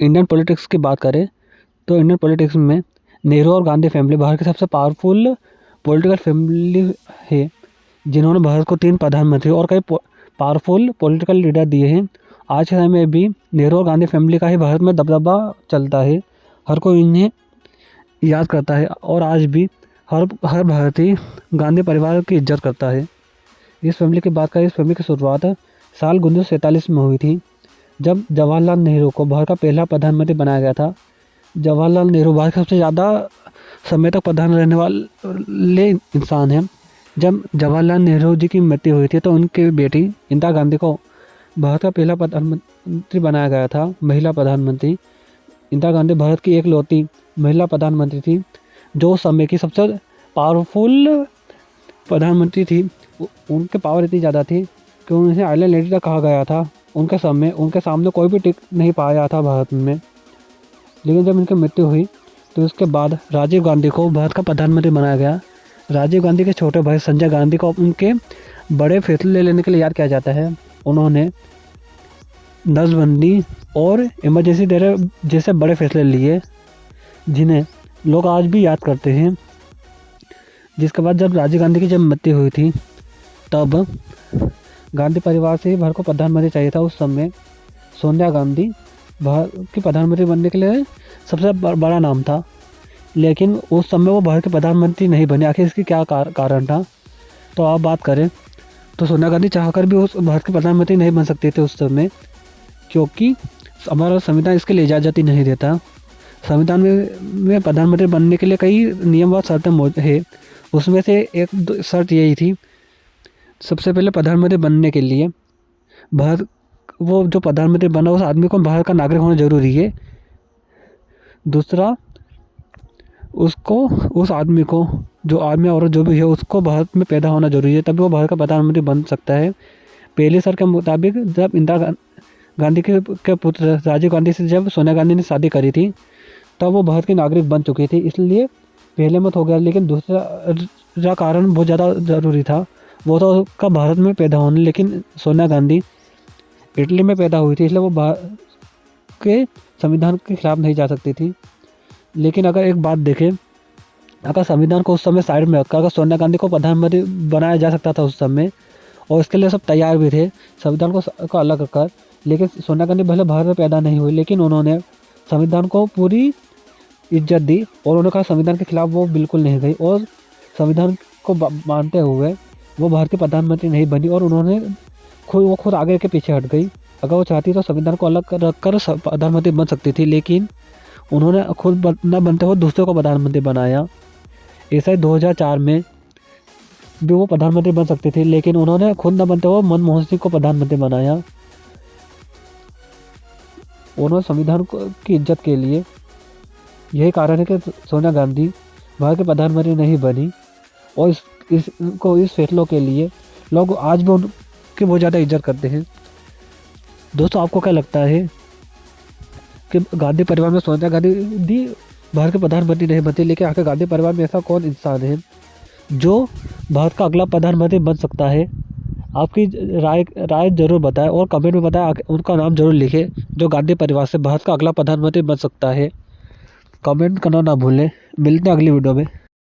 Indian politics की बात करें तो इंडियन पॉलिटिक्स में नेहरू और गांधी फैमिली भारत की सबसे पावरफुल पॉलिटिकल फैमिली है, जिन्होंने भारत को 3 प्रधानमंत्री और कई पावरफुल पॉलिटिकल लीडर दिए हैं। आज के समय में भी नेहरू और गांधी फैमिली का ही भारत में दबदबा चलता है। हर कोई इन्हें याद करता है और आज भी हर भारतीय गांधी परिवार की इज्जत करता है। इस फैमिली की बात करें, इस फैमिली की शुरुआत साल 1947 में हुई थी, जब जवाहरलाल नेहरू को भारत का पहला प्रधानमंत्री बनाया गया था। जवाहरलाल नेहरू भारत के सबसे ज़्यादा समय तक प्रधान रहने वाले इंसान हैं। जब जवाहरलाल नेहरू जी की मृत्यु हुई थी तो उनकी बेटी इंदिरा गांधी को भारत का पहला प्रधानमंत्री बनाया गया था, महिला प्रधानमंत्री। इंदिरा गांधी भारत की एकलौती महिला प्रधानमंत्री थी, जो उस समय की सबसे पावरफुल प्रधानमंत्री थी। उनके पावर इतनी ज़्यादा थी कि उन्हें आइलैंड लेडी तक कहा गया था। उनके सामने कोई भी टिक नहीं पाया था भारत में। लेकिन जब उनकी मृत्यु हुई तो उसके बाद राजीव गांधी को भारत का प्रधानमंत्री बनाया गया। राजीव गांधी के छोटे भाई संजय गांधी को उनके बड़े फैसले लेने के लिए याद किया जाता है। उन्होंने नसबंदी और इमरजेंसी डेरे जैसे बड़े फैसले लिए, जिन्हें लोग आज भी याद करते हैं। जिसके बाद जब राजीव गांधी की जब मृत्यु हुई थी, तब गांधी परिवार से ही भारत को प्रधानमंत्री चाहिए था। उस समय सोनिया गांधी भारत की प्रधानमंत्री बनने के लिए सबसे बड़ा नाम था, लेकिन उस समय वो भारत के प्रधानमंत्री नहीं बने। आखिर इसकी क्या कारण था? तो आप बात करें तो सोनिया गांधी चाहकर भी उस भारत के प्रधानमंत्री नहीं बन सकते थे उस समय, क्योंकि हमारा संविधान इसके लिए इजाज़त ही नहीं देता। संविधान में प्रधानमंत्री बनने के लिए कई नियम व शर्तें है। उसमें से एक शर्त यही थी, सबसे पहले प्रधानमंत्री बनने के लिए वो जो प्रधानमंत्री बना उस आदमी को भारत का नागरिक होना जरूरी है। दूसरा, उस आदमी को, जो आदमी औरत जो भी है, उसको भारत में पैदा होना जरूरी है, तभी वो भारत का प्रधानमंत्री बन सकता है। पहली शर्त के मुताबिक जब इंदिरा गांधी के पुत्र राजीव गांधी से जब सोनिया गांधी ने शादी करी थी, तब वो भारत की नागरिक बन चुकी थी, इसलिए पहले मत हो गया। लेकिन दूसरा कारण बहुत ज़्यादा ज़रूरी था, वो था उसका भारत में पैदा होना। लेकिन सोनिया गांधी इटली में पैदा हुई थी, इसलिए वो भारत के संविधान के खिलाफ नहीं जा सकती थी। लेकिन अगर एक बात देखें, अगर संविधान को उस समय साइड में रखकर अगर सोनिया गांधी को प्रधानमंत्री बनाया जा सकता था उस समय, और इसके लिए सब तैयार भी थे संविधान को अलग रखकर। लेकिन सोनिया गांधी भले भारत में पैदा नहीं हुई, लेकिन उन्होंने संविधान को पूरी इज्जत दी और उन्होंने कहा संविधान के खिलाफ वो बिल्कुल नहीं गई, और संविधान को मानते हुए वो भारत की प्रधानमंत्री नहीं बनी, और उन्होंने खुद आगे के पीछे हट गई। अगर वो चाहती तो संविधान को अलग रखकर प्रधानमंत्री बन सकती थी, लेकिन उन्होंने खुद न बनते हुए दूसरे को प्रधानमंत्री बनाया। ऐसा ही 2004 में भी वो प्रधानमंत्री बन सकती थी, लेकिन उन्होंने खुद न बनते हुए मनमोहन सिंह को प्रधानमंत्री बनाया। उन्होंने संविधान की इज्जत के लिए, यही कारण है कि सोनिया गांधी भारत के प्रधानमंत्री नहीं बनी, और इस फैसलों के लिए लोग आज भी उनकी बहुत ज़्यादा इज्जत करते हैं। दोस्तों, आपको क्या लगता है कि गांधी परिवार में सोनिया गांधी भारत के प्रधानमंत्री नहीं बनती, लेकिन आखिर गांधी परिवार में ऐसा कौन इंसान है जो भारत का अगला प्रधानमंत्री बन सकता है? आपकी राय जरूर बताएं और कमेंट में बताएं, उनका नाम जरूर लिखें जो गांधी परिवार से भारत का अगला प्रधानमंत्री बन सकता है। कमेंट करना ना भूलें। मिलते हैं अगली वीडियो में।